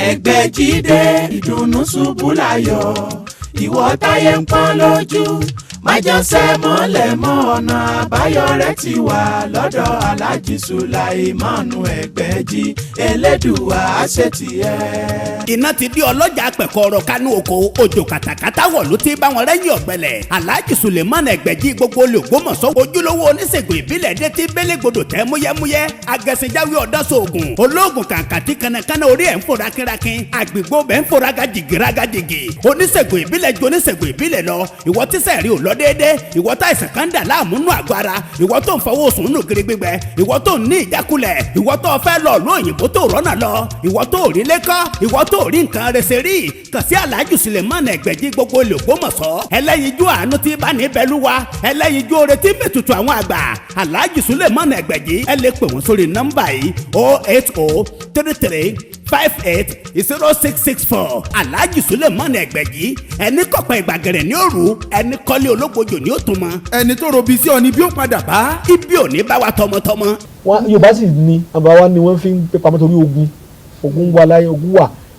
Egbeji dé ìdùnnú ṣubú láyọ̀ ìwọ táyé ń pọ́n lójú májọ̀sẹ̀ mọ́lẹ̀ mọ́ ọ̀nà àbáyọ rẹ̀ ti wà lọ́dọ̀ Alhaji Suleiman Egbeji Elédùà àṣetì ẹ̀. iná ti di ọlọ́jà pẹ̀kọ́rọ̀ kánú oko òjò kàtàkàtà wọ̀ ló ti bá wọn rẹ́yìn ọ̀gbẹ́lẹ̀ Alhaji Suleiman Egbeji gbogbo Ògbómọ̀ṣó ojúlówó oníṣègùn ìbílẹ̀ dé ti bẹ́lẹ́gbọdọ̀ tẹ́ múyẹ́múyẹ́ agẹ̀sìnjáwé ọ̀dọ́sọ̀ọ̀gùn olóògùn kàǹkàtì kanakana orí ẹ̀ ń fò rákínrákín àgbègbè bẹ́ẹ̀ ń fò rágàjìgì oníṣègùn ìbílẹ̀ ju oníṣègùn ìbílẹ̀ lọ ìwọ tíṣẹ̀ rí ò lọ déédéé ìwọ tá ìsàn kan dà láàmú nù àgọ́ ara ìwọ tó ń fọwọ́ sùn nù gírí gbígbẹ ìwọ tó ń ní ìjákulẹ̀ ìwọ tó fẹ́ lọ ló òyìnbó tó rọ́nà lọ ìwọ tó rí lẹ́kọ́ ìwọ tó rí nǹkan rẹsẹ̀ rí kàn sí Alhaji Suleiman Egbeji gbogbo Ògbómọ̀ṣọ́ ẹlẹ́yinjú àánú tí bá ní bẹ́lúwa ẹlẹ́yinjú oore tí mẹ́tutù àwọn àgbà Alhaji Suleiman Egbeji ẹ lè pè wọ́n sórí nọ́mbà yìí 08033580664 Alhaji Suleiman Egbeji ẹni kọ̀pẹ́ ìgbàgẹ̀rẹ̀ ní òru ẹni kọ́lé ológbojò ní òtún mọ́. ẹni tó robi sí ọ ni bí ó padà bá. ibi ò ní bá wa tọmọtọmọ. Yorùbá sì ní àbáwá ni wọ́n fi ń pè pamọ́ torí ogun wà láyé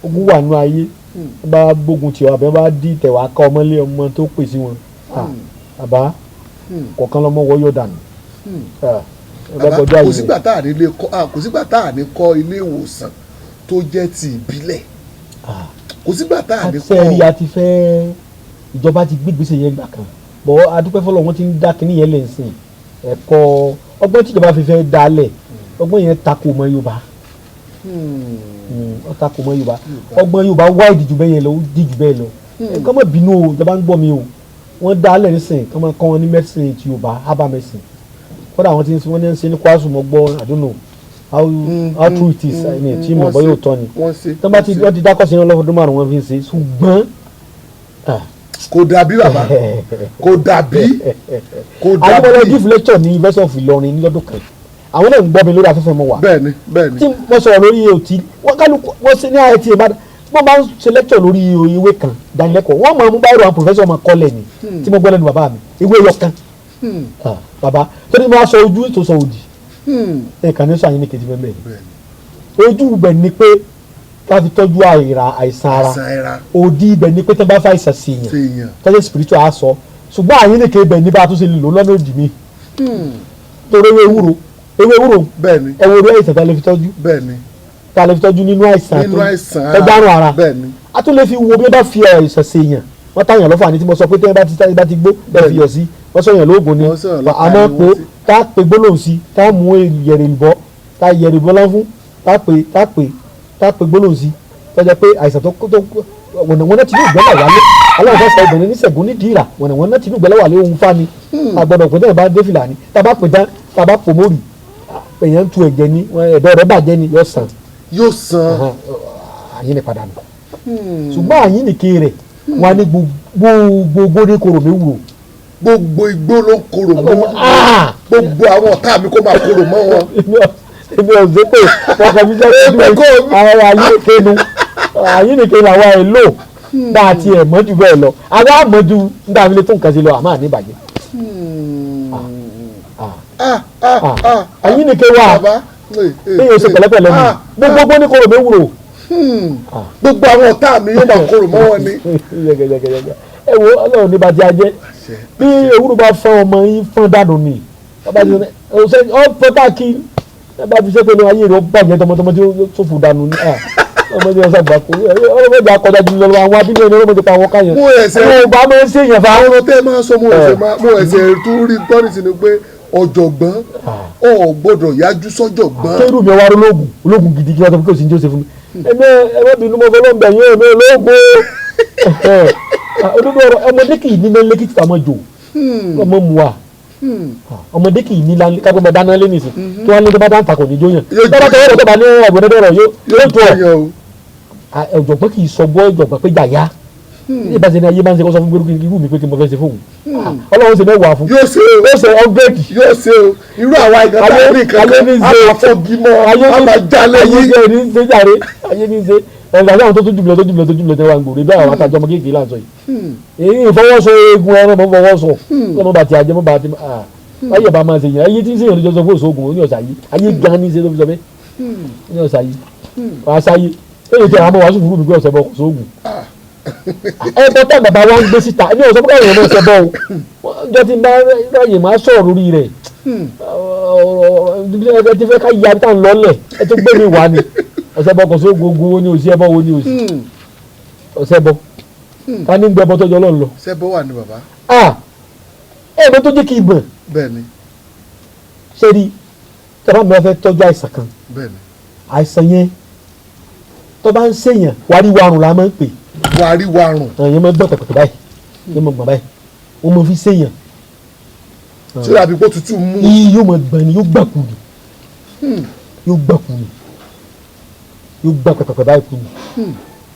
ogun wà nú ayé bá gbógun tiwa àbẹ bá dí tẹwàá ká ọmọlé ọmọ tó pè sí wọn àbá kọ̀ọ̀kan lọ́mọ wọ́yọ̀ dànù. kò sígbà tá à ní kọ́ ilé ìwòsàn tó jẹ́ ti ìbílẹ̀ kò sígbà tá à ní kọ́. àti àti fẹ́ ìjọba ti gbé ìgbésẹ̀ yẹn gbà kan bọ́ adúpẹ́ fọlọ́ wọn ti ń dá kínní yẹn lẹ́sìn ẹ̀kọ́ ọgbọ́n tíjọba fi fẹ́ dálẹ̀ ọgbọ́n yẹn takò mọ́ Yorùbá takò mọ́ Yorùbá ọgbọ́n Yorùbá wá ìdíjú bẹ́ẹ̀ yẹn lọ ó díjú bẹ́ẹ̀ lọ kọ́ mọ̀ bínú o ìjọba ń gbọ́ mi o wọ́n dálẹ̀ nísìn kọ́ mọ̀ kọ́ wọn ní medicine ti Yorùbá herbal medicine kódà wọ́n ti ń ṣe ní Kwasu mọ́ gbọ́ I don't know how true it is tí mo bọ́ yóò tọ́ ni wọ́n ti dákọ̀ sí wọn lọ́fọdún márùn-ún wọn fi ń ṣe ṣùgbọ́n kò dàbí bàbá kò dàbí. àdúgbò give lecture ní University of Ìlọrin ní lọ́dún kan àwọn náà ń gbọ́ mi lórí afẹ́fẹ́ mọ́ wa. bẹ́ẹ̀ni. tí wọ́n sọ̀rọ̀ lórí òtí wọ́n ṣe ní IIT Ìbàdàn wọ́n máa ń ṣe lecture lórí ìwé kan dánilẹ́kọ̀ọ́ wọ́n máa mú báyìí àwọn professor máa kọ́lẹ̀ ni tí mo gbọ́ lẹ́nu bàbá mi ìwé yọkan bàbá tó ní mo wá sọ ojú tó sọ òdì ẹ̀ka ní sọ àyìn ní kejì mẹ́mẹ́ ojú ibẹ̀ ni pé ká fi tọ́jú àìsàn ara òdì ibẹ̀ ni pé tó bá fà àìsàn sí yàn tọ́jú spiritual á sọ ṣùgbọ́n àyìn ní kejì ibẹ̀ ni bá a tún ṣe lò lọ́nà òdì mi torí ewé ewúro ẹ wo orí àìsàn tá a lè fi tọ́jú nínú àìsàn tó dárùn ara a tún lè fi wo bí wọ́n bá fi àìsàn sí yàn wọ́n táyàn lọ́fà ní tí mo sọ pé tẹ́yìn bá ti gbó bẹ́ẹ̀ fi yọ̀ sí wọ́n sọ yàn lóògùn ni àmọ́ pé tá a pè gbólóhùn sí tá a mú yẹ̀rìnbọ́ tá a yẹ̀rìnbọ́ lọ́ fún tá a pè gbólóhùn sí tó jẹ́ pé àìsàn tó wọ̀nà tí yóò gbẹ́lẹ̀ wálé aláwọ̀ fẹ́ sọ obìnrin níṣẹ̀gùn nídìí ìrà wọ̀nà tí yóò gbẹ́lẹ̀ wálé ohun fani àgbọ̀dọ̀ pé tẹ́yìn bá dé fìlà ni tá a bá pè dán tá a bá pò mórì èèyàn tu ẹ̀jẹ̀ ni ẹ̀dọ̀ rẹ̀ bàjẹ́ ni yóò sàn àyín ni padà nù ṣùgbọ́n àyín ni kéèrè wọn ní gbogbo ní koro mi wúro. gbogbo igbó ló ń koro mọ́ wọn gbogbo àwọn ọ̀tá mi kó máa koro mọ́ wọn. èmi ò ṣe pé wọn kàn fi jẹ́ pé àwọn àyíníkenu àyíníkenu àwọn èlò bá a tiẹ̀ mọ́jú bẹ́ẹ̀ lọ àwọn àmọ́jú nígbà fi lè tún nǹkan sí lọ àmọ́ àníbàjẹ́. àyíníkenu wa èyí ò ṣe pẹ̀lẹ́pẹ̀lẹ́ mi gbogbo ní koro mi wúro. gbogbo àwọn ọ̀tá mi yóò máa kóró mọ́ wọn ni. ẹ wo Ọlọ́run ní bá ti ajẹ́ bí ewúro bá fọ́n ọmọ yín fọ́n dànù ni ọ pọ́tà kí ẹ bá fi ṣépè ní ayé rẹ ó bàjẹ́ tọmọtọmọ tí ó ṣòfò dànù ni ọmọdé ọsàn gbàkó ọlọ́mọdé akọjá jù lọ àwọn abínú ẹni ọlọ́mọdé pa àwọn káyọ̀ ẹni ọba máa ń ṣèyàn fa. àwọn tẹ́ ẹ máa sọ mo ẹsẹ̀ tó rí tọ́ni sí ni pé ọ̀jọ̀gbọ́n ò gbọ́dọ̀ yájú sọ́jọ̀gbọ́n. kérù mi wá ológun gidi kí wọ́n sọ pé kò sí ní Joseph mi ẹgbẹ́ bínú mọ́ fọlọ́ǹbẹ̀ yín èmi olóògbé olóògbé ọmọdé kì í ní lé lẹ́kìtì fàmọ́ jò ọmọ mu wa ọmọdé kì í ní lálẹ́ kápẹ́ bá dáná lé nìsín tí wọ́n lé tó bá dáńtà kò ní jó yàn tọ́ba tó yẹ kó bá ní ẹ̀gbọ́dẹ́dẹ́rọ̀ yóò tó ọ̀ ọ̀jọ̀gbọ́n kì í sọ bọ́ ọ̀jọ̀gbọ́n pé jàyà ìbáṣe ni ayé máa ń ṣe kó sọ fún gbẹrú irú mi pé kí n mọ fẹ́ ṣe fóun Ọlọ́run ṣe mẹ́wàá fún yóò ṣe ọgbẹ́dì yóò ṣe o irú àwa ìgbà tá a rí kankan àfọ̀gímọ̀ àmàjálẹ̀ yìí ayé ní ṣe jàre ayé ní ṣe ẹ̀rọ àwọn tó jùlọ tẹ́ wà ń gbòòrò bẹ́ẹ̀ àwọn àtàjọ ọmọ kéèké là ń sọ yìí èyí ìfọwọ́sọ eegun ẹran mọ́ fọwọ́sọ ọmọ bàtí ajẹ́ mọ́ bàtí ayé bá máa ṣe yẹn ayé tí ń ṣe ìrìnàjò sọ fún òṣogùn ó ní ọ̀sà yìí ayé gan ní ṣe tó fi sọ bẹ́ẹ̀ ní ọ̀sà yìí wàá sáyé èyí tí àwọn ọmọ wa sùn fún mi gbé ọ̀sẹ̀ bọ̀ kò sóògùn ẹ̀kọ́ tá bàbá wa ń gbé síta ní ọ̀sẹ̀ bọ̀ káwọn ọmọ ọ̀sẹ̀ bọ̀ o jọ ti bá ráyè máa sọ̀rọ̀ lórí rẹ̀ ọ̀rọ̀ ti fẹ́ ká yá tá ń lọ́lẹ̀ ẹ tó gbé mi wá ni ọ̀sẹ̀ bọ̀ kò sóògùn ogun wo ni òsì ẹbọ wo ni òsì ọ̀sẹ̀ bọ̀ ká ní gbẹ́bọ tọ́jọ́ lọ́n lọ. ṣẹ́bọ̀ wà ní bàbá. ẹ̀ẹ́dọ́ tó jẹ́ kí ibẹ̀ bẹ́ẹ̀ni ṣe rí tọ́ba mi fẹ́ tọ́jú àìsàn kan bẹ́ẹ̀ni àìsàn yẹn tọ́ba ń ṣèyàn wáríwárùn la máa ń pè. wáríwárùn. yẹn máa ń gbọ́ pẹ̀pẹ̀pẹ̀ báyìí yẹn máa gbọ̀n báyìí wọ́n máa fi ṣèyàn. tí àbí kó tutù mú. yóò máa gbọ̀n ni yóò gbà kú ni yóò gbà kú ni yóò gbà pẹ̀pẹ̀pẹ̀ báyìí kú ni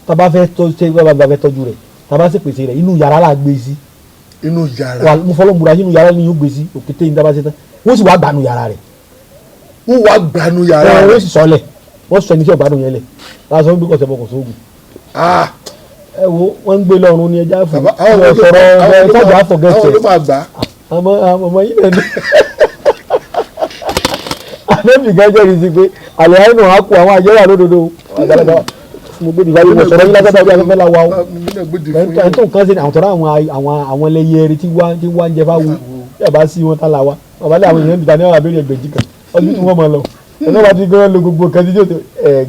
tọ́ba fẹ́ tọ́jú rẹ̀ tọ́ba sì pèsè rẹ̀ inú yàrá la gbé sí. inú yàrá. wà mo fọlọ́ múra inú yàrá ni yóò gbé sí òkété ní dábàá sí tán wọ́n sì wá gbanú yàrá rẹ̀. wọ́n wá gbanú yàrá rẹ̀. wọ́n sì sọlẹ̀ wọ́n sọ ẹni tí ọ̀gbádùn yẹn lẹ̀ láti sọ wípé kọ̀ọ̀sẹ̀ bọ̀ kò sóògùn. ẹ wo wọ́n ń gbé lọ́rùn ní ẹja fún sọ̀rọ̀ ṣáàjà àfọ̀gẹ́tì àwọn ló máa gbà. ọmọ yìí lẹ́nu àlẹ́bí gẹ́gẹ́ rí sí pé àlẹ́ àìnù àkú àwọn àjẹwà lódodo àgbàlagbà mo gbé ìwà yìí mo sọ̀rọ̀ yìí lágbàdá bí afẹ́fẹ́ la wa o ẹ̀ tó nǹkan sí ni àwọn tọ́ra àwọn ẹlẹ́yẹ eré tí wá ń jẹ fáwọn yóò bá sí wọn tá la wa ọ̀bálẹ̀ àwọn èèyàn bìtá ní ọ̀rọ̀ abẹ́rẹ́ Ẹgbẹ̀jì kan ọdún tí wọ́n máa lọ ẹ̀nà bá ti gbọ́n lo gbogbo kan títí òtò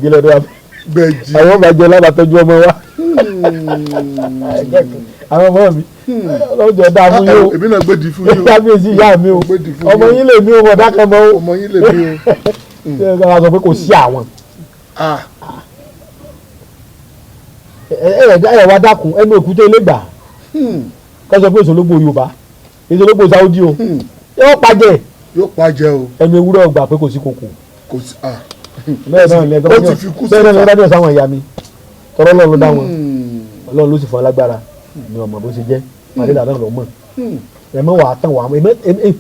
gílẹ̀ ọdún Ẹgbẹ̀jì àwọn bá jẹ lábàtọ́jú ọmọ wa àwọn ọmọ mi lọ́jọ́ dá fún yín o èmi náà gbèdì fún yín o kábíyèsí ìyá mi o ọmọ yín lè mí o mọ̀ dákan mọ́ o ọmọ yín lè mí o. ṣé ẹ sọ pé kò sí àwọn. ẹ wá dákun ẹnu èkúté ilé gbà ká sọ pé ìṣòlógbò Yorùbá ìṣòlógbò Saudi o yóò pàjẹ́ yóò pàjẹ́ o ẹnu ewúrẹ́ ọgbà pé kò sí kòkò kò sí bẹ́ẹ̀ náà ni ẹgbẹ́ bẹ́ẹ̀ náà ni ẹgbẹ́ bẹ́ẹ̀ sáwọn ìyá mi tọrọ Ọlọ́run ló dá wọn Ọlọ́run ló sì fún alágbára mi ò mọ̀ bó ṣe jẹ́ màdéla náà lọ mọ̀ ẹ mọ̀ wà á tàn wà ẹ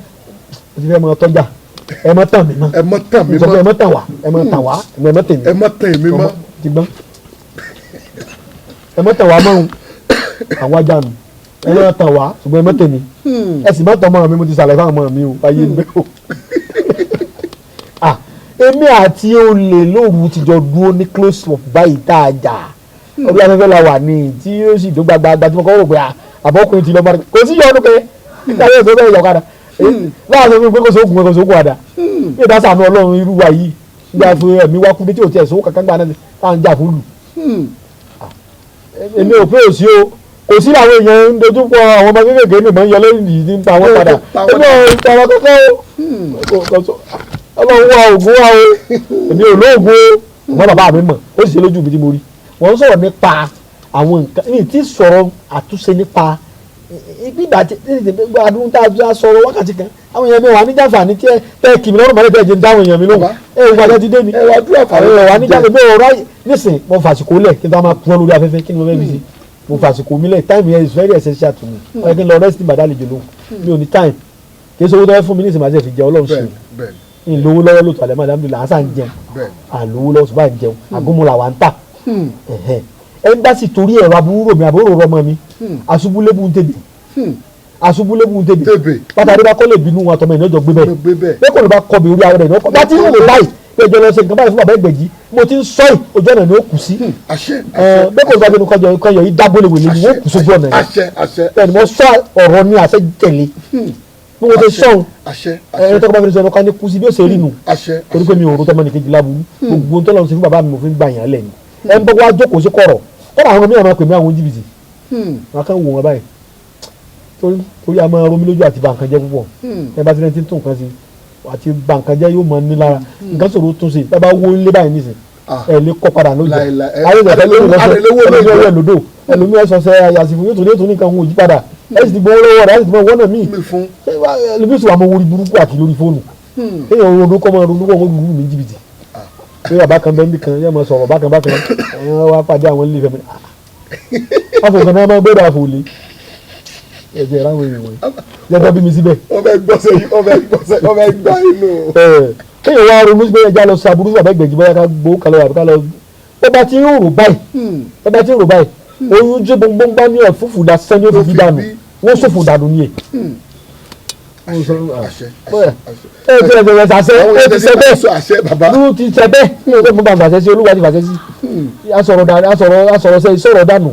ti fẹ́ mọ tọ́jà ẹ mọ̀ tàn mí mọ́ ẹ mọ̀ tàn mí mọ́ ẹ mọ̀ tàn wá ẹ mọ̀ tàn wá ẹ mọ̀ tàn mí ẹ mọ̀ tàn mí mọ́ ti gbọ́n ẹ mọ̀ tàn wá mọ́ àwọn ajá mi ẹ mọ̀ tàn wá ṣùgbọ́n ẹ mọ̀ tàn mí ẹ sì mọ̀ tàn mọ́ mi mo ti sàlẹ̀ fáwọn ọmọ mi o ayé ń bẹ́ o èmi àti olè lóru ti jọ dúró ní close up báyìí tá a jà orí afẹ́fẹ́ la wà ní tí ó sì dógba gbagba tí mo kọ́ wò pé àbọ̀kùnrin ti lọ bá kò sí yọ ọdún pé níta yóò tó bẹ́ẹ̀ yọ kadà láwọn sọ fún mi pé kò sóògùn kò sóògùn àdá bí ìdá sàánú Ọlọ́run irú wa yìí nígbà fún ẹ̀mí wá kú bí tí ò tiẹ̀ sówó kankan gbà náà táwọn jà fún lù. èmi ò pé òsì o kò sí àwọn èèyàn ń dojú kọ àwọn ọmọ kéékèèké nìbọn yọ lórí ìdí ń pa wọn padà èmi ò tọrọ kankan o Ọlọ́run wa ògùn wa o èmi ò lóògùn o ọmọ bàbá mi mọ̀ ó sì ṣe lójú mi tí mo rí wọ́n sọ̀rọ̀ nípa àwọn nǹkan ní tí sọ̀rọ̀ àtúnṣe nípa gbígbà tí àdúgbò tá a sọ̀rọ̀ wákàtí kan àwọn èèyàn mi wà níjàfà ní tí ẹ kì mí lọ́rùn mọ́lẹ́ tẹ́ ẹ jẹ́ ń dáhùn èèyàn mi lóhùn ẹ ò gbàgbé ti dé ni ẹ wà níjàfà mi ò ráyè nísìn mo fàṣìkò lẹ̀ kí n bá máa kún lórí afẹ́fẹ́ kí ni mo fẹ́ fi ṣe mo fàṣìkò mi lẹ̀ time here is very essential to me ó yẹ kí n lọ rest ní bàdálejò lóhùn mi ò ní time kì í sọ owó tó fẹ́ fún mi nísìn máa ṣe fi jẹ Ọlọ́run ṣe ń lówó lọ́wọ́ lóòótọ́ àlẹ́ máa dáhùn àṣà ń jẹun àlówó lọ́wọ́ ṣùgbọ́n à ń jẹun àgúnmọ̀lá wa ń tà ẹnbàsì torí ẹ̀rọ aburú mi àbúrò rọmọ mi asubúlébù ń tèbè asubúlébù ń tèbè pátá bá kọ́ lè bínú wọn àtọmọ ìnájọ gbé bẹ́ẹ̀ bẹ́ẹ̀ kò lè bá kọ́ mi orí ara rẹ̀ ní ọkọ̀ bá ti ń wò báyìí pé ìjọba ṣe nǹkan báyìí fún bàbá Ẹgbẹ̀jì mo ti ń sọ yìí ojú ọ̀nà ni ó kù sí bẹ́ẹ̀ kò lè bá gbẹnu kọyọ yìí dágbólé wèlé ni ó kù sójú ọ̀nà yẹn bẹ́ẹ̀ ni mo sọ ọ̀rọ̀ ní àṣẹ tẹ̀lé bí mo ti sọ̀hún ẹni tó kọ́ bá fi sọ ọ̀nà kan ní kú sí bí ó ṣe rí nù torí pé mi ò rò tọ́mọ nìkejì láburú gbogbo tó lọ́n ṣe fún bàbá mi mo fi ń gbà yàn lẹ̀ ni ẹ ń bọ́ wá jókòó sí kọ̀rọ̀ kọ́ra àwọn mìíràn máa pè mí àwọn jìbìtì wọn kàn wò wọn báyìí torí a máa romi lójú àti bàǹkan jẹ́ púpọ̀ ẹ bá ti rẹ́ ti tún nǹkan sí àti bàǹkan jẹ́ yóò máa ní lára nǹkan sọ̀rọ̀ tún sí ẹ bá wó ń lé báyìí nísìn ẹ lè kọ́ padà lójú ayé ìgbàgbọ́ lórí lọ́sọ̀ lódò ẹlòmí ẹ̀ sọ̀sẹ̀ àyàsí fún yóò tún ní nǹkan òun òjì padà ẹ sì ti gbọ́ lọ́wọ́ rẹ̀ ẹ sì ti mọ wọ́n náà míì ẹlòmí sì wà mọ orí burúkú àti lórí fóònù èèyàn ronú kọ́ máa ronú kọ́ wọ́n lù mí jìbìtì pé bàbá kan bẹ́ẹ̀ nìkan yẹ́ máa sọ̀rọ̀ bákan àwọn wá pàdé àwọn ilé ìfẹ́ mi afọ kan náà máa gbọ́dọ̀ àfòlé ẹ̀jẹ̀ ráwọn èèyàn wọ̀nyí jẹ́jọ́ bí mi síbẹ̀. ọbẹ̀ gbá inú. kéèyàn wá ronú síbẹ̀ ẹja lọ sàbúrú sí Ẹgbẹ̀jì bóyá ká gbó kalọ̀ àbí ká lọ bá ti ń rò báyìí oyún jẹ́ gbọ́ngbọ́n bá ní ẹ̀fúfù dá sẹ́ni òfin bí dànù wọ́n sọ̀fù dànù ni ẹ̀ ti ṣe bẹ́ẹ̀ ló ti ṣe bẹ́ẹ̀ mo bá fàṣẹ sí olúwa ti fàṣẹ sí asọ̀rọ̀ dànù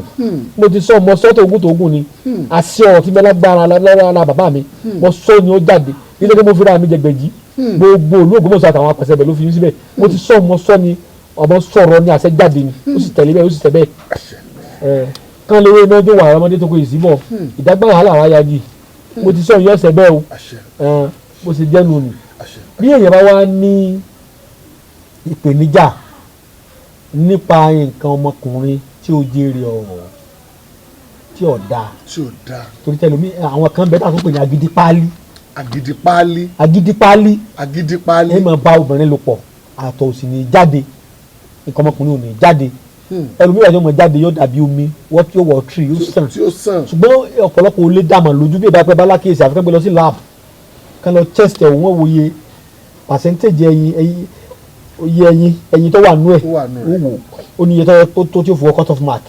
mo ti sọ ọmọ sọ́tò ogun ni àṣẹ ọ̀rọ̀ tí mẹ́lágbára lára bàbá mi mo sọ ni ó jáde nítorí pé mo fi ra mi jẹgbẹ̀jì gbogbo olú Ògbómọ̀ṣọ́ àtàwọn apàṣẹ bẹ̀ ló fi mí síbẹ̀ mo ti sọ ọmọ sọ ni ọmọ sọ̀rọ̀ ni àṣẹ jáde ni ó sì tẹ̀lé bẹ́ẹ̀ ó sì tẹ̀ bẹ́ẹ̀ kán léwé iná tó wà ọmọdé tó kọ ìsíbọ̀ ìdágbà wàhálà wáyà di mo ti sọ ìyọ́ ọ̀sẹ̀ bẹ́ẹ̀ o bó ṣe jẹ́nu ni bí èèyàn bá wá ní ìpèníjà nípa nǹkan ọmọkùnrin tí ó jèrè ọ̀rọ̀ tí ò dáa torí tẹ́lẹ̀ mi àwọn kan bẹ́ẹ̀ tà tó pè ní agídí páálí ẹ máa bá obìnrin lò pọ̀ àtọ̀ ò sì ní jáde nǹkan ọmọkùnrin ò ní jáde ẹlòmíràn yóò mọ jáde yóò dàbí omi wọ́n tí ó wọ̀ tírì yóò sàn ṣùgbọ́n ọ̀pọ̀lọpọ̀ olè dàmọ̀ lójú bí ìbá pẹ́ bá lákèésì àfikún gbé lọ sí lab kan lọ test ẹ̀ wọ́n wòye percentage ẹyin tó wà nú ẹ̀ ó wò ó ní iye tó tí ó fowó cut off mark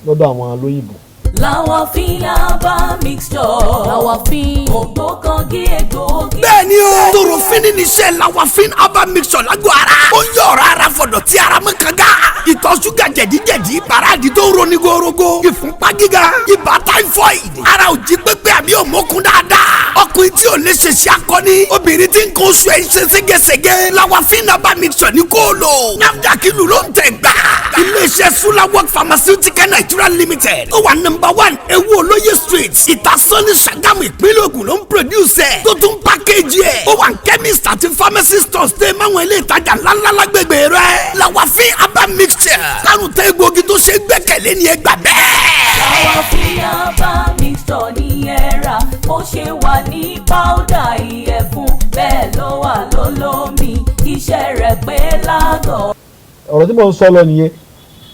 lọ́dọ̀ àwọn lóyìnbó. Lawafin aba mixture. Lawafin ògbókangí egbòogi. bẹ́ẹ̀ni o torofin ní iṣẹ́ Lawafin aba mixture lágbo ara. ó ń yọ ọ̀rọ̀ ara fọ̀dọ̀ tí ara mọ́ kanga. ìtọ̀ ṣúgà jẹ̀díjẹ̀dí paráàdì tó roni gorogo. ìfúnpá gíga ibà typhoid. ara ò jí pépé àbí òmókun dáadáa. ọkùnrin tí ò lè ṣe ṣe akọni. obìnrin tí ń kó oṣù ẹ̀ ń ṣe ségesège. Lawafin aba mixture ní kó lò. NAFDAC ìlú ló ń tẹ̀ gbà. iléeṣẹ́ Sulawok Pharmaceutical Nigeria Limited ó wà number 1 Ewu Olóyè Street Ìtasọ́ni Ṣàgámù ìpínlẹ̀ Ògùn ló ń produce ẹ̀ tó tún package ẹ̀ ó wà ní chemist àti pharmacy stores tẹ́ máwọn ilé ìtajà ńláńlá lágbègbè rẹ̀ Lawafin aba mixture kárùn tẹ́ egbògi tó ṣe gbẹ́kẹ̀lé ní ẹgbà bẹ́ẹ̀. Lawafin aba mixture ní ẹ̀rà ó ṣe wà ní powder ìyẹ̀fun bẹ́ẹ̀ ló wà lólómi iṣẹ́ rẹ̀ pé lágọ̀ọ́. ọ̀rọ̀ tí mo ń sọ lọ nìyẹn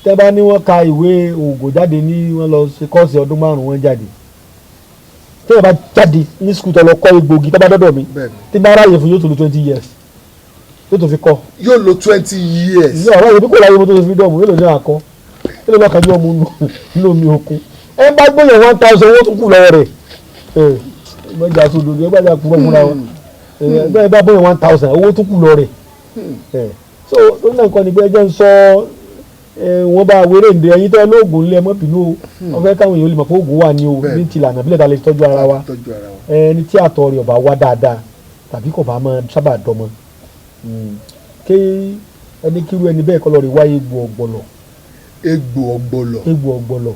tẹ́ bá ní wọ́n ka ìwé òògùn jáde ní wọ́n lọ ṣe kọ́ọ̀sì ọdún 5 wọ́n jáde tẹ́ bá jáde ní skul tó lọ kọ́ egbògi tó bá dọ́dọ̀ mi tí bá ráyè fún yóò tó lo 20 years yóò tó fi kọ́. yóò lo 20 years. ní ọ̀rọ̀ yìí bí kò láyé mo tó fi dọ̀mù yóò lò ní àkọ́ yóò lọ lọ́kàjú ọmọ nínú omi òkun ẹ bá gbóyè 1000 owó tó kù lọ́wọ́ rẹ̀ ìgbẹ́jà tó dòdò ìgbẹ́jà kú fúnra wọn ẹ bá gbóyè 1000 owó tó kù lọ́wọ́ rẹ̀ so lónìí náà nǹkan ni pé ẹ jẹ́ ń sọ wọ́n bá wéré ǹdẹ ẹyin tẹ́ lóògùn ńlẹ̀ mọ́ bínú o wọ́n fẹ́ káwọn èèyàn lè mọ̀ pé oògùn wà ní o ní ti lànà bílẹ̀ ta lè tọ́jú ara wa ẹni tí àtọ̀ rẹ̀ ọba wá dáadáa tàbí kò bá máa sábà dọ́mọ ké ẹni kíru ẹni bẹ́ẹ̀ kọ́ lọ rí wáyé egbò ọ̀gbọ̀lọ̀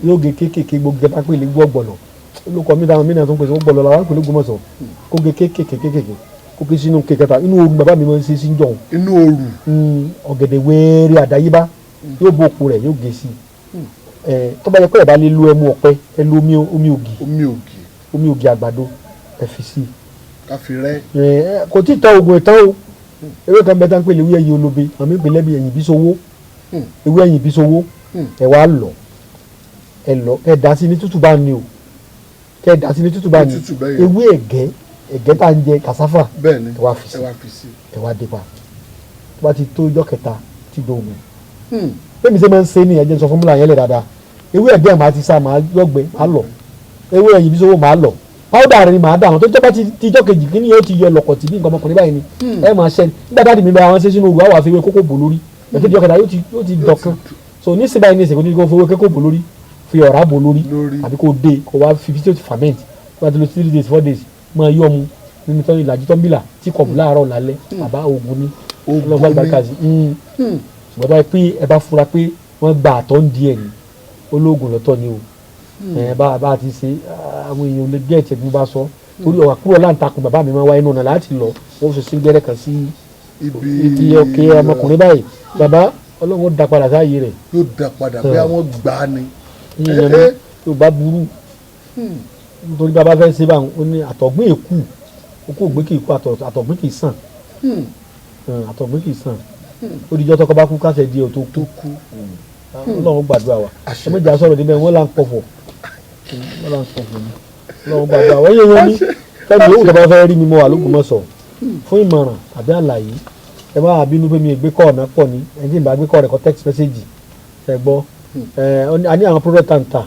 yóò gé kéékèèké gbogbo ẹ̀fà pé egbò ọ̀gbọ̀lọ̀ olùkọ́ mi táwọn mìíràn tó ń pèsè ọ̀gbọ̀lọ̀ làwọn pèlú Ògbómọ̀ṣọ́ kó gé kéékèèké kó ké sínú kékeré inú ooru bàbá mi máa ń ṣe sí jọ̀hún. inú ooru. ọ̀gẹ̀dẹ̀ wẹ́ẹ́rẹ́ àdáyébá yóò bó òkú rẹ̀ yóò gé sí i tó bá yẹ pé ẹ̀ bá lè lo ẹmu ọ̀pẹ ẹ lo omi ògì àgbàdo ẹ fi sí i. káfí rẹ. kò tí ì tọ́ oògùn ìtàn o ewé kan bẹ́ẹ̀ tá ń pè lé ewé ẹ̀yìn olóbe àmì ìpínlẹ̀ bí ẹ̀yìn bísowó ewé ẹ̀yìn bísowó ẹ wá lọ ẹ dà sí ní tútù bá ní o kẹ dà sí ní tútù bá ní ewé ẹ̀gẹ́ tá ń jẹ kàsáfà ẹ wá fi sí ẹ wá dé pa tó bá ti tó ijọ́ kẹta ti dògùn bẹ́ẹ̀ mi ṣe máa ń ṣe ní ẹ̀jẹ̀ sọ fọ́múlà yẹn lẹ̀ dáadáa ewé ẹ̀gẹ́ máa ti sá máa yọ̀gbẹ́ máa lọ ewé ẹ̀yìn bísowó máa lọ pàwọ́dà rẹ̀ ni màá dà wọ́n tó jẹ́ bá ti ijọ́ kejì kí ni yóò ti yọ lọ̀kọ̀ tì bí nǹkan ọmọkùnrin báyìí ni ẹ máa ṣẹ́ nígbà dáàdì mi bá wọn ṣe sínú ògùn àwọn àfiwé kókó bò lórí ẹ̀kẹ́ ijọ́ kẹta yóò ti dọ̀kan so ní síbáyìí ní ìsìnkú kó fowó kókó bò lórí fi ọ̀rá bò lórí àbí kó dé kó wá fi tí ó ti ferment kó wá ti lo 3 days 4 days máa yọ mu nínú tán ìlàjì tó ń bìlà tí kọ̀ọ̀bù láàárọ̀ lálẹ́ bàbá ogun ní ọlọ́gbà ìgbàkazì ṣùgbọ́n báyìí pé ẹ bá fura pé wọ́n gba àtọ̀ ń di ẹ̀ ní ológun lọ́tọ̀ ni o bá a ti ṣe àwọn èèyàn lè gé ẹ̀tẹ̀ bí mo bá sọ torí ọ̀wà kúrò láǹtakùn bàbá mi máa wáyé náà láti lọ wọ́n fi sí gẹ́rẹ́ kan sí ibi ọkẹ́ ọmọkùnrin báyìí bàbá ọlọ́run ó da padà sáàyè rẹ̀. yóò da padà bí àwọn gbà á ni. yóò bá burú nítorí bàbá fẹ́ ṣe báwọn ó ní àtọ̀gbìn èkú okó ògbé kì í kú àtọ̀gbìn kì í sàn àtọ̀gbìn kì í sàn ó dijọ́ tọkọ bá kú káṣẹ̀ di ọ̀tọ̀ kú ọlọ́run gbàdúrà wa ẹ méjì sọ̀rọ̀ níbẹ̀ wọ́n là ń pọ̀fọ̀ ni ọlọ́run gbàdúrà wa yẹn yẹn ní fẹ́mi yòówù tó bá fẹ́ rí mi mọ́ wà l'Ógbómọ̀ṣọ́ fún ìmọ̀ràn àbí àlàyé ẹ má bínú pé mi gbé kọ́ ọ̀nà pọ̀ ní ẹni tí n bá gbé kọ́ rẹ̀ kọ́ text message ẹ gbọ́ a ní àwọn product tanta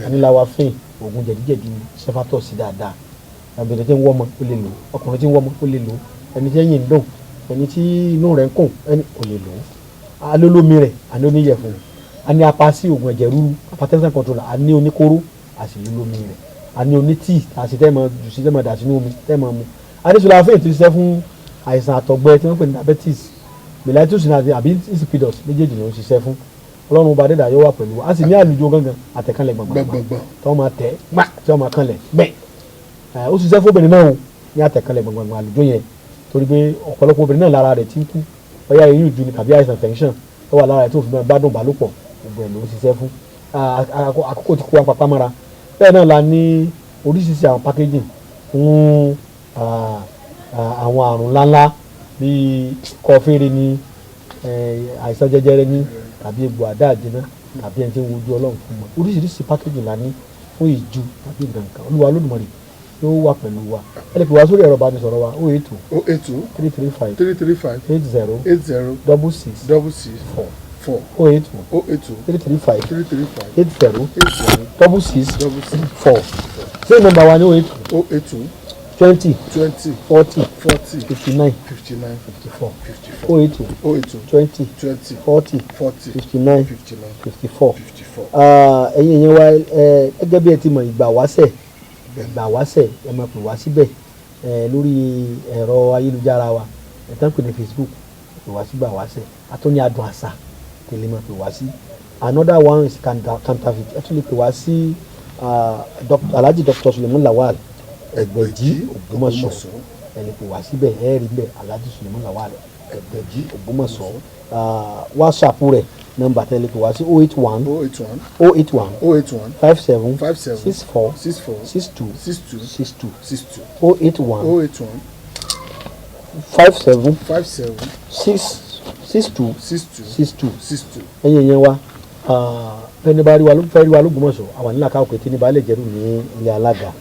a ní Lawafin oògùn jẹ̀díjẹ̀dí sẹ́fàtọ̀ sí dáadáa obìnrin tí ń wọ́mọ ó lè lò ọkùnrin tí ń wọ́mọ ó lè lò ẹni tí ẹ̀yìn ń dùn ẹni tí inú rẹ̀ ń kùn ẹni ó lè lò alólómi rẹ̀ àní oníyẹ̀fun àní apasi oògùn ẹ̀jẹ̀ ríru hypertension control àní oníkóró àti lólómi rẹ̀ àní onítíì àti tẹ́ẹ̀mọ̀ jù sí tẹ́ẹ̀mọ̀ dà sínú omi tẹ́ẹ̀mọ̀ mu adéṣọlá fẹ́ẹ̀ tó ṣiṣẹ́ fún àìsàn àtọ̀gbẹ tí wọ́n pè ní diabetes mellitus àbí insipidus méjèèjì ló ń ṣiṣẹ́ fún ọlọ́run ọba adédà yóò wà pẹ̀lú wa a sì ní àlùjọ gangan àtẹ̀kánlẹ̀ gbọ̀ngbọ̀n tí wọ́n máa tẹ̀ gbà tí wọ́n máa kánlẹ̀ gbẹ̀ ó ṣiṣẹ́ fún obìnrin náà ní àtẹ̀kánlẹ̀ gbọ̀ngbọ̀n àlùjọ yẹn torí pé ọ̀pọ̀lọpọ̀ obìnrin náà lára rẹ̀ ti ń kú bóyá eyín ìjú ni tàbí àìsàn tension tó wà lára rẹ̀ tó fi máa gbádùn ìbálòpọ̀ gbogbo ẹ̀ ló ń ṣiṣẹ́ fún àkókò tí kó wa papá mọ́ra bẹ́ẹ̀ náà la ní oríṣiríṣi àwọn packaging fún àwọn àrùn ńláńlá bíi kọfíìrì ní àìsàn jẹjẹrẹ ní tàbí egbò àdá àjẹná tàbí ẹni tí ń wojú ọlọ́run fún wọn oríṣiríṣi packaging la ní fún ìju tàbí nǹkan olúwa olódùmarè yóò wà pẹ̀lú wa ẹ lè pè wá sórí ẹ̀rọ ìbánisọ̀rọ̀ wa 082 335 80 66 4 082 335 80 66 4 ṣé nọ́mbà wa ní 082 20 40 59 54 082 20 40 59 54 ẹ̀yin yẹn wá gẹ́gẹ́ bí ẹ ti mọ̀ ìgbà wáṣẹ̀ ẹ máa pè wá síbẹ̀ lórí ẹ̀rọ ayélujára wa ẹ̀ tán pè ní Facebook pè wá sígbà wáṣẹ̀ àtúnyẹ adùn àṣà tẹ̀lé máa pè wá sí another one is counterfeit ẹ tún lè pè wá sí Alhaji Dr. Suleiman Lawal Egbeji Ogbomoso ẹ lè pè wá síbẹ̀ ẹ rí bẹ́ẹ̀ Alhaji Suleiman Lawal Egbeji Ogbomoso WhatsApp rẹ̀ nọ́mbà tẹ́lẹ̀ pè wá sí 081 57 64 62 081 57 62 ẹ̀yin yẹn wa ẹni bá rí wa ló fẹ́ rí wa l'Ógbómọ̀ṣọ́ àwọn nílà ká òkè tí ní baálé jẹ́rù ní ilé alága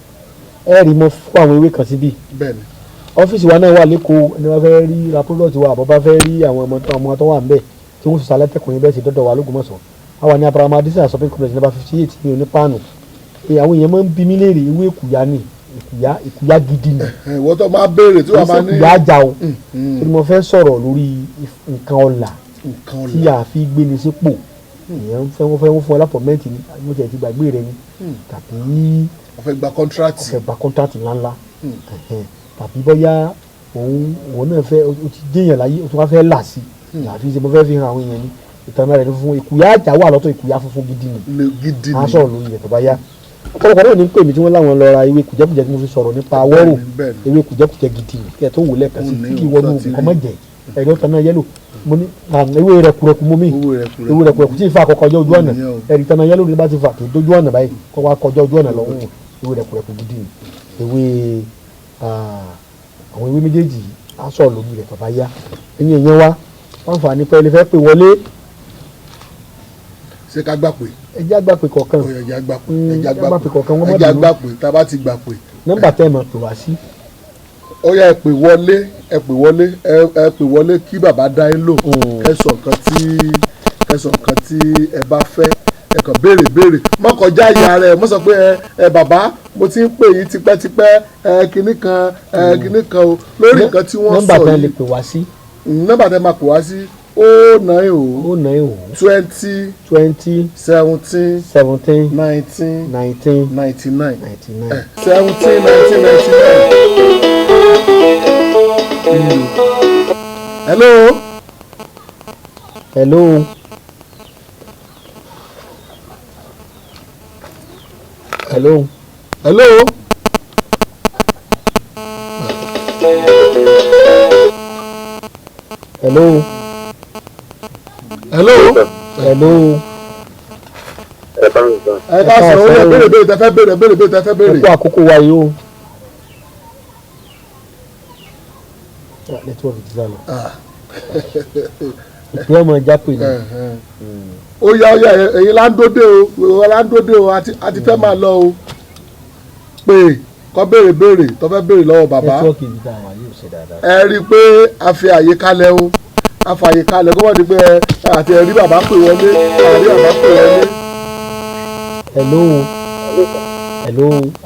ẹ rí mọ́ fún àwọn ewé kan síbí ọ́fíìsì wa náà wà lẹ́kọ̀ọ́ ẹni bá fẹ́ rí ra product wa àbọ̀ bá fẹ́ rí àwọn ọmọ tó wà ń bẹ̀ tí wọ́n sọ̀sọ̀ alẹ́ tẹ̀kùnrin bẹ́ẹ̀ sì dọ́dọ̀ wa l'Ógbómọ̀ṣọ́ àwọn ní abraham adisa shopping complex number 58 ní onípaanu àwọn èèyàn máa ń bí mi léèrè ewé ìkùyà ni ìkùyà gidi ni ìwọ tó máa béèrè tí wọ́n máa ní ìkùyà ajá o tí mo fẹ́ sọ̀rọ̀ lórí nǹkan ọ̀la tí a fi gbé ní sípò èèyàn wọ́n fẹ́ fún ọ lápọ̀mẹ́ǹtì ni mo tẹ̀ ti gbàgbé rẹ ni tàbí wọ́n fẹ́ gba kọ́ńtrátì ńláńlá tàbí bóyá òun náà fẹ́ o ti déèyàn láyé o tún wá fẹ́ là sí àfi ṣe mo fẹ́ fi hàn àwọn èèyàn ni ìtàn rẹ̀ fún ìkùyà àjà wà lọ́tọ̀ ìkùyà funfun gidi ni a sọ̀rọ̀ lórí rẹ̀ tó bá yá ọ̀pọ̀lọpọ̀ náà ní pè mí tí wọ́n láwọn lọ ra ewé kùjẹ́kùjẹ́ tí mo fi sọ̀rọ̀ nípa awọ́rò ewé kùjẹ́kùjẹ́ gidi ni kí ẹ tó wò lẹ́ẹ̀kan sí kí wọnú ọmọ jẹ ẹ̀rí ọ̀tàn náà yẹ́lò mo ní ewé rẹ̀kùrẹ̀kù mú mi ewé rẹ̀kùrẹ̀kù tí ì fa àkọ́kọ́ ojú ọ̀nà ẹ̀rí tàn náà yẹ́lò ní bá ti fa kì í dójú ọ̀nà báyìí kọ́ wa kọjá ojú ọ̀nà lọ́wọ́ ewé rẹ̀kùrẹ̀kù gidi ni ewé àwọn ewé méjèèjì á sọ̀rọ̀ lórí rẹ̀ tó bá yá ẹ̀yin èèyàn wa wọ́n fà ní pẹ́ẹ́lí fẹ́ pè wọlé ṣé ká gbà pé ẹjẹ́ àgbà pé kọ̀ọ̀kan ẹjẹ́ àgbà pé tá a bá ti gbà pé nọ́mbà tẹ́ ẹ máa pè wá sí. ó yá ẹ pè wọlé kí bàbá dá yín lò ẹ sọ nǹkan tí ẹ bá fẹ́ ẹ kàn béèrè má kọjá ìyá rẹ mo sọ pé ẹ bàbá mo ti ń pè yín tipẹ́tipẹ́ kinní kan o lórí nǹkan tí wọ́n sọ yìí nọ́mbà tẹ́ ẹ lè pè wá sí. nọ́mbà tẹ́ ẹ máa pè wá sí 090 20 17 19 99 17 19 99. Hello. ẹ ká sọ ó yẹ béèrè tẹ fẹ́ béèrè. ẹ kú àkókò wa yìí o. nẹ́tíwọ̀kì ti sá lọ. ìpín ọmọ ẹja pè ní. ó yá èyí láńdódé o àti fẹ́ máa lọ o pé kọ́ béèrè tó fẹ́ béèrè lọ́wọ́ bàbá. nẹ́tíwọ̀kì ti dáhùn àyè ò ṣe dáadáa. ẹ rí i pé a fi àyè kalẹ̀ o kó wọ́n di pé àti ẹ̀rí bàbá pè wọlé hello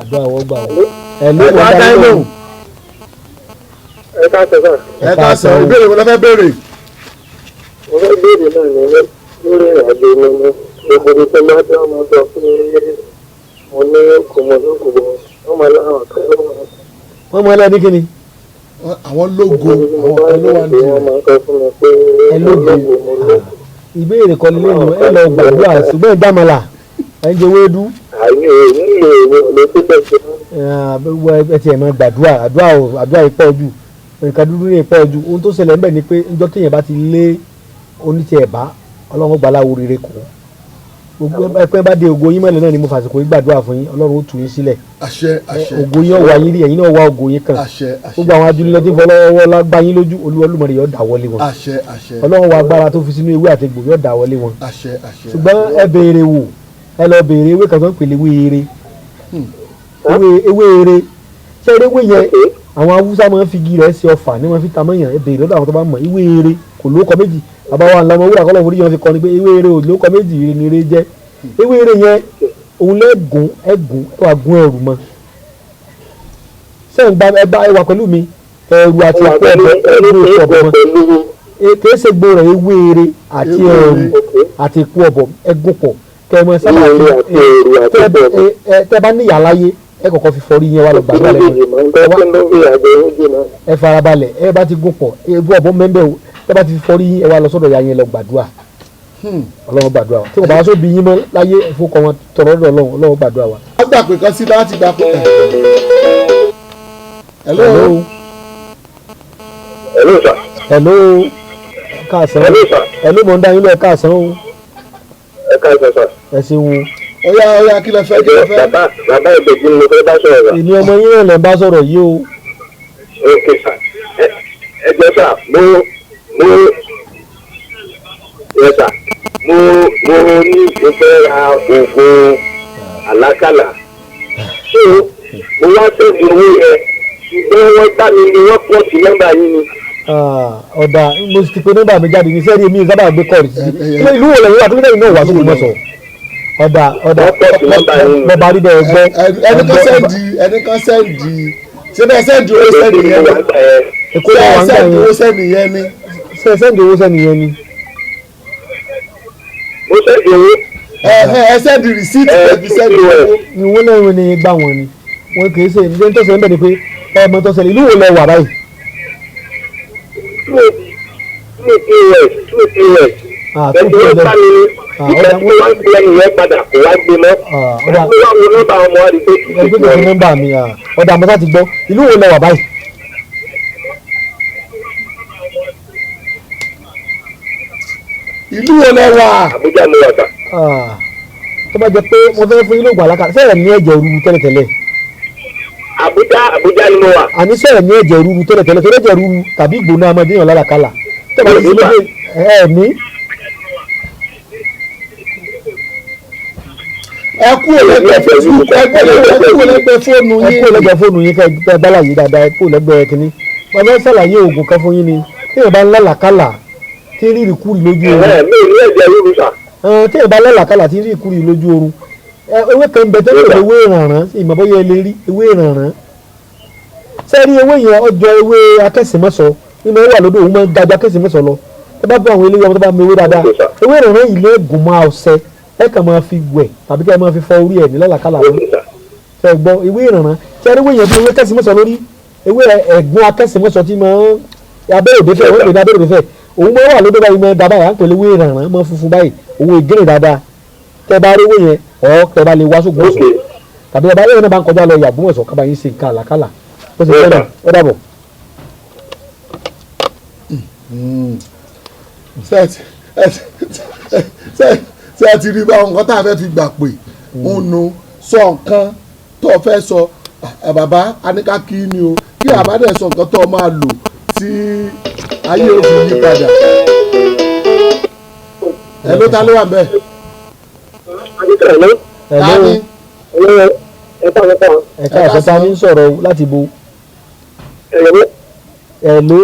àdúrà wọ́n gbà wọ́n. ẹ ká sọ ìbéèrè wọn lọ fẹ́ béèrè. mo fẹ́ béèrè náà ní lórí ìrìnàjò mi ní gbogbo ibi tó máa dá ọmọ sọ pé mo ní kò mọ lóko wọn máa láwọn kan lọ́wọ́. wọ́n mọ ẹlẹ́ni kí ni. àwọn lógo àwọn olówó àti wọn máa ń sọ fún mi pé mo lóko. ìbéèrè kan nílé ìlú ẹ lọ gbàdúrà ṣùgbọ́n ìdámọ̀lá ẹ ń jẹ wéédú. àyè nílò lè tó bẹ̀ ṣe. ẹ tiẹ̀ máa gbàdúrà àdúrà yìí pọ̀ jù nǹkan dúdú yìí pọ̀ jù ohun tó ṣẹlẹ̀ ń bẹ̀ ni pé njọ́ téèyàn bá ti lé oníṣẹ́ ẹ̀bá ọlọ́run gbàláwo rere kù gbogbo ẹ̀pẹ́ bá dé ògo yín mọ́lẹ̀ náà ni mo fàṣìkò yín gbàdúrà fún yín ọlọ́run ó tù yín sílẹ̀ ògo yín ọ̀wá yín rí ẹ̀yin náà wá ògo yín kan gbogbo àwọn adúlọ́ tí ń fọlọ́wọ́ lágbá yín lójú olúwọlúmọ̀rẹ́ yóò dà wọlé wọn ọlọ́run wa agbára tó fi sínú ewé àti egbò yóò dà wọlé wọn ṣùgbọ́n ẹ béèrè wò ẹ lọ béèrè ewé kan tó ń pèlè ewé eré ṣé ewé yẹn àwọn awúsá máa ń fi igi rẹ̀ ṣe ọfà ní wọ́n fi ta mọ́yàn ẹ béèrè lọ́dọ̀ àwọn tó bá mọ̀ ewé eré kò lóko méjì àbáwá ńlá ọmọ wúrà kọ́lọ́ forí yẹn fi kọ́ ni pé ewé eré ò lóko méjì ire ni eré jẹ́ ewé eré yẹn òun lẹ́gùn ẹwà gún ẹrù mọ́ sẹ́yìn gba ẹwà pẹ̀lú mi ẹrù àti ẹ̀kú ọ̀bẹ ẹrù ẹ̀kú ọ̀bẹ mọ́ kìí ṣe gbó rẹ̀ ewé eré àti ẹrù àti ẹ̀kú ọ̀bẹ ẹgún pọ̀ kẹmọ sábà tẹ bá níyà láyé ẹ kọ́kọ́ fi fọrí yẹn wá lọ gbàgbà lẹ́nu ẹ farabalẹ̀ ẹ bá ti gún pọ̀ ebu ọ̀bọ mẹ́mbẹ́ o ẹ bá ti fi fọrí yín ẹ wá lọ sọ́dọ̀ ya yẹn lọ gbàdúrà ọlọ́run gbàdúrà wa tí wọ́n bá sọ bí yín mọ́ láyé ìfowópamọ́ wọn tọrọ lọ́dọ̀ ọlọ́run gbàdúrà wa. wọ́n gbà pé kan sí láti gbà pé hello sir. hello káàsán hello mọ̀ ń dá yín lọ káàsán o. ẹ káàsán sir. ẹ ṣeun. Ọya kí lẹ fẹ́ kí lẹ fẹ́. bàbá Ìbejì ni mo fẹ́ bá sọ̀rọ̀ rà. èmi ọmọ yín náà lè bá sọ̀rọ̀ yìí o. ok sir. ẹ jẹ́ sà mo ní ìfẹ́ ra oògùn àlákàlà. so mo wá sẹ́ẹ̀dì owó yẹn ṣùgbọ́n wọ́n bá mi ni wọ́n pọ̀ sí nọ́mbà yín ni. ọ̀dà mo ti pe nọ́mbà mi jáde ní sẹ́ẹ̀dì mi sábà gbé kọ́ọ̀rì sí ìlú wo lẹ́yìn wà tó lẹ́yìn náà wà tó kù mọ́ sọ. ọ̀dà bọ́ba rí bẹ́ẹ̀ gbọ́. ẹni kan sẹ́ẹ̀dì ṣé bẹ́ẹ̀ sẹ́ẹ̀dì owó sẹ́ẹ̀dì yẹn ni èkó ló wà ń gbà yẹn owó sẹ́ẹ̀dì yẹn ni. sẹ́ẹ̀dì owó sẹ́ẹ̀dì yẹn ni. mo sẹ́ẹ̀dì owó. ẹ sẹ́ẹ̀dì rìsíìtì ẹ̀bí sẹ́ẹ̀dì owó. ni wọ́n náà ní gbà wọ́n ni wọ́n kì í ṣe ní tó ṣe ń bẹ̀ ni pé ẹ̀mọ tó ṣẹlẹ̀ ìlú wo lẹ wà báyìí. nọ́mbà mi ọ̀dà àmọ́tá ti gbọ́ ìlú wo lẹ wà báyìí. ìlú wo lẹ wà. Àbújá ni wà sà. tó bá jẹ pé mo fẹ́ fún yín lóògùn àlákàlà sẹ́yìn ní ẹ̀jẹ̀ rúru tẹ́lẹ̀tẹ́lẹ̀. Àbújá ni mo wà. àní sẹ́yìn ní ẹ̀jẹ̀ rúru tẹ́lẹ̀tẹ́lẹ̀ tó lẹ́jẹ̀ rúru tàbí ìgbóná ọmọdé yàn lálàkàlà. tẹ́lẹ̀ ní sílẹ̀ ẹ̀ ní. ẹ kú lẹ́gbẹ̀ẹ́ Facebook ẹ kú lẹ́gbẹ̀ẹ́ fóònù yín. ẹ kú lẹ́gbẹ̀ẹ́ fóònù yín kẹ́ bá láyé dáadáa ẹ kú lẹ́gbẹ̀ẹ́ kínní. bàbá ẹ sàlàyé oògùn kan fún yín ni tí yóò bá ń lálàkàlà tí ń rí ìrìkúrì lójú oorun. mi ò ní ẹ̀jẹ̀ rúru sà. tí yóò bá lálàkàlà tí ń rí ìrìkúrì lójú oorun. ewé kan bẹ tẹ́lẹ̀ ewé ìrànràn ìmọ̀bọ́yẹ ẹ lè rí ewé ìrànràn. sẹ́ẹ̀rí ewé yẹn ọjọ́ ewé akẹ́sìmọ́sọ nínú ewé àlódò òun máa ń dájú akẹ́sìmọ́sọ lọ ẹ bá bá àwọn eléyìí ọmọ tó bá mọ ewé dáadáa ewé ìrànràn yìí lé gùn máa ọ̀sẹ̀ ẹ kàn máa fi wẹ̀ tàbí kẹ́ ẹ máa fi fọ orí ẹ̀ ní lálàkàlà wọn fẹ́ gbọ́ ewé ìrànràn sẹ́ẹ̀rí ewé yẹn bí ewé kẹ́sìmọ́sọ lórí ewé ẹ̀gbọ́n akẹ́sìmọ́sọ tí máa ń abẹ́rẹ́ òde fẹ́ wọ́n pè ní abẹ́rẹ́ òde fẹ́ òun máa wà lóde báyìí máa da báyìí à ń pèlè ewé ìrànràn máa funfun báyìí owó ìgénè dáadáa tẹ́ bá rí ewé yẹn tẹ́ bá lè wá sógun ọ̀sán tàbí ẹ bá rí ẹni bá ń kọjá lọ yàgbọ́n ọ̀sán kábàá yín ṣe nǹkan àlàkàlà ó sì fẹ́ràn ó dàbọ̀. ṣé ẹ ti rí báwọn nǹkan tá a fẹ́ fi gbà pé ń nu sọ nǹkan tó fẹ́ sọ bàbá aníkàkí ni o kí àbádẹ́ sọ nǹkan tó máa lò tí ayé òfin yí padà. ẹ ló ta ló wà bẹ́ẹ̀. ẹ̀ka ìṣẹ́ta ní sọ̀rọ̀ láti bo. ẹ̀ló.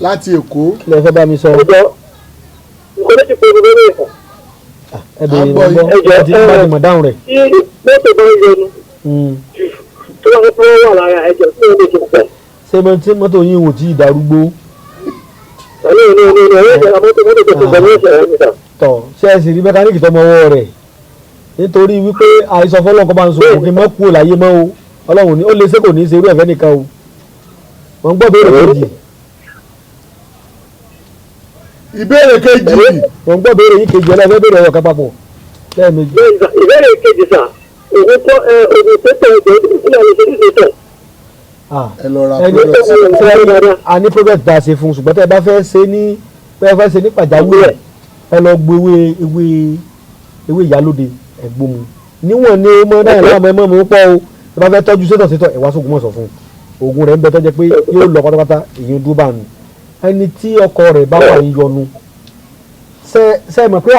láti Èkó. kí lẹ fẹ́ bá mi sọ. ẹ bèrè nọ́mbọ̀ ẹ ti bá ti mọ̀ dáhùn rẹ̀. mọ́tò bá ń yọnu tó wà lára ẹ̀jẹ̀ tí ó lè ṣe pẹ̀. ṣé mọ́tò yín wò tí ì darúgbó. tọ̀ ṣé ẹ sì rí mẹkáníìkì tó mọ ọwọ́ rẹ̀ nítorí wípé àìsàn fọlọ́nkọ́ bá ń sọ òkè mọ́ kúrò láyé mọ́ o ọlọ́run ní ó lè ṣe kò ní í ṣe irú ẹ̀fẹ́ nìkan o wọ́n gbọ́ béèrè kejì. ìbéèrè kejì. wọ́n gbọ́ béèrè yín kejì ọlọ́fẹ́ béèrè ọ̀rọ̀ kan papọ̀ lẹ́ẹ̀mejì. ìbéèrè kejì sà ògùn tó tẹ̀ ẹ̀jẹ̀ ìpínlẹ̀ ìṣèlú ẹ lọ ra progress. a ní progress tá a ṣe fún un ṣùgbọ́n tẹ́ ẹ bá fẹ́ ṣe ní pàjáwìrì ẹ lọ gbé ewé ìyálóde ẹ̀gbọ́n mu níwọ̀n ní ọmọ náà láàmú ẹ mọ́ mi pọ̀ o ẹ bá fẹ́ tọ́jú sétọ̀ ẹ̀ wá sóògùn mọ̀sán fún un oògùn rẹ̀ ń bẹ tó jẹ́ pé yóò lọ pátápátá èyí dúró bá nù ẹni tí ọkọ rẹ̀ bá wà ń yọnu ṣe mọ̀ pé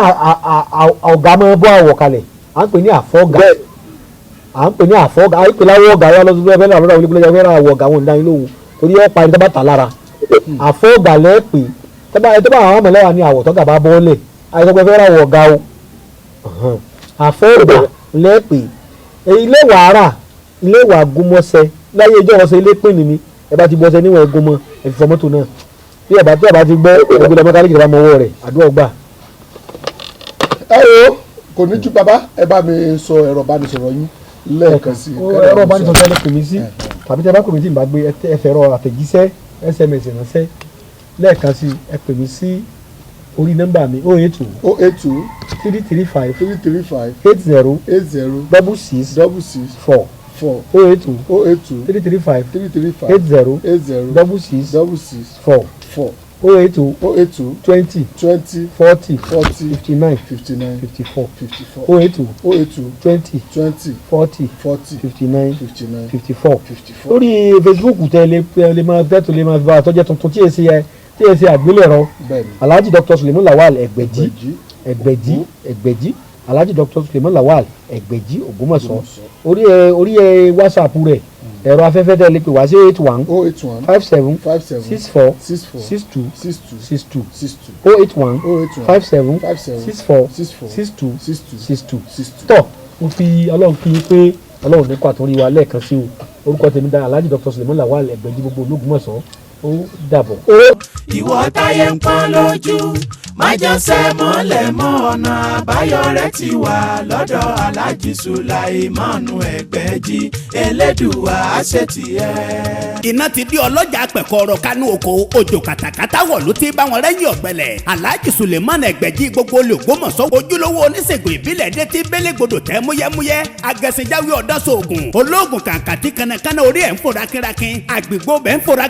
ọ̀gá máa bọ́ àwọ̀ kalẹ̀ à ń pè ní àfọ́gà à ń pè ní àfọ́gà à ń pè láwọ́ ọ̀gá yọ lọ́sọ̀rọ̀ ẹ̀fẹ́ náà lọ́dọ̀ àwọn ilé ẹ̀fẹ́ náà àwọ̀ ọ̀gá wọn ń dá yín lóhùn torí ẹ̀ parí tábà tà lára àfọ́gà lẹ́ẹ̀pẹ́ tọ́ba àwọn ọmọlẹ́wà ní àwọ̀ tọ́gà bá bọ́ọ̀lẹ̀ àìsọ̀pẹ́ fẹ́ ra àwọ̀ ọ̀gá o àfọ́gà lẹ́ẹ̀pẹ́ ilé wàhálà ilé wà gómọ́sẹ̀ láyé ìjọ ọ̀sẹ̀ ilé pín ní ẹ bá ti bọ́sẹ̀ níwọ̀n gómọ́ ẹ fi fọ mọ́tò náà bí ẹ bá ti gbọ́ ẹgbẹ́ mẹkáníìkì bá mọ ọwọ́ rẹ̀ àdúrà gbà. ẹ wo kò ní ju bàbá ẹ bá mi sọ ẹ̀rọ ìbánisọ̀rọ̀ yín lẹ́ẹ̀kan sí. ẹ̀rọ ìbánisọ̀rọ̀ ẹ pè mí sí tàbí tẹ́ bá pè mí tí n bá gbé ẹ fẹ̀rọ àtẹ̀jíṣẹ́ SMS ránṣẹ́ lẹ́ẹ̀kan sí ẹ pè mí sí orí nọ́mbà mi 082 335 80 66 4 082 335 80 66 4 082 20 40 59 54 082 20 40 59 54 lórí Facebook tẹ́lẹ̀ máa fi bá a tọ́jẹ́ tuntun tí èsì àgbélẹ̀rọ Alhaji Dr. Suleiman Lawal Egbeji Alhaji Dr. Suleiman Lawal Egbeji Ogbomoso orí WhatsApp rẹ̀ ẹ̀rọ afẹ́fẹ́ tẹ́lẹ̀ pé wá sí 81 57 64 62 081 57 64 62 tọ́ mo fi ọlọ́run kí i pé ọlọ́run ní kó àtúnrí wa lẹ́ẹ̀kan sí o orúkọ tèmi dá Alhaji Dr. Suleiman Lawal Egbeji gbogbo Ológbòmọ̀ṣọ́ ó dàbọ̀. ìwọ táyé ń pọ́n lójú májọsẹ́ mọ́lẹ̀ mọ́ ọ̀nà àbáyọ rẹ̀ ti wà lọ́dọ̀ Alhaji Suleiman Egbeji Elédùà àṣetì ẹ̀. iná ti di ọlọ́jà pẹ̀kọ́rọ̀ kánú oko òjò kàtàkàtà wọ̀ ló ti bá wọn rẹ́yìn ọ̀gbẹ́lẹ̀ Alhaji Suleiman Egbeji gbogbo Ológbòmọ̀ṣọ́ ojúlówó oníṣègùn ìbílẹ̀ dé ti bélégbodò tẹ́ múyẹ́múyẹ́ agẹ̀sìnjáwé ọ̀dọ́sọ̀ọ̀gùn olóògùn kàǹkàtì kanakana orí ẹ̀ ń fòrà kírakín àgbègbè bẹ́ẹ̀ ń fòrà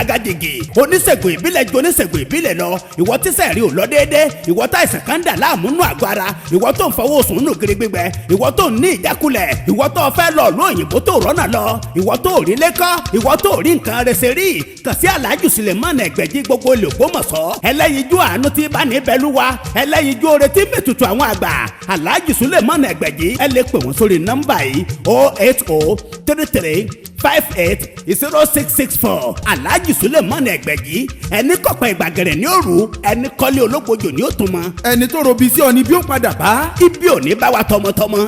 gàjìgì oníṣègùn ìbílẹ̀ ju oníṣègùn ìbílẹ̀ lọ ìwọ tíṣẹ̀ rí ò lọ déédé ìwọ tá ìsàn kan dà láàmú nù àgọ́ ara ìwọ tó ń fọwọ́ sùn nù gírí gbígbẹ ìwọ tó ń ní ìjákulẹ̀ ìwọ tó fẹ́ lọ ló òyìnbó tó rọ́nà lọ ìwọ tó rí lẹ́kọ́ ìwọ tó rí nǹkan rẹsẹ̀ rí kàn sí Alhaji Suleiman Egbeji gbogbo Ológbòmọ̀ṣọ́ ẹlẹ́yinjú àánú tí bá ní bẹ́lúwa ẹlẹ́yinjú oore tí mẹ́tutù àwọn àgbà Alhaji Suleiman Egbeji ẹ lè pè wọ́n sórí nọ́mbà yìí 08033 580664 Alhaji Suleiman Egbeji ẹni kọ̀pẹ́ ìgbàgẹ̀rẹ̀ ní òru ẹni kọ́lé ológbòjò ní òtún mọ́. ẹni tó robi sí ọ ni bí ó padà bá. ibi ò ní bá wa tọmọtọmọ.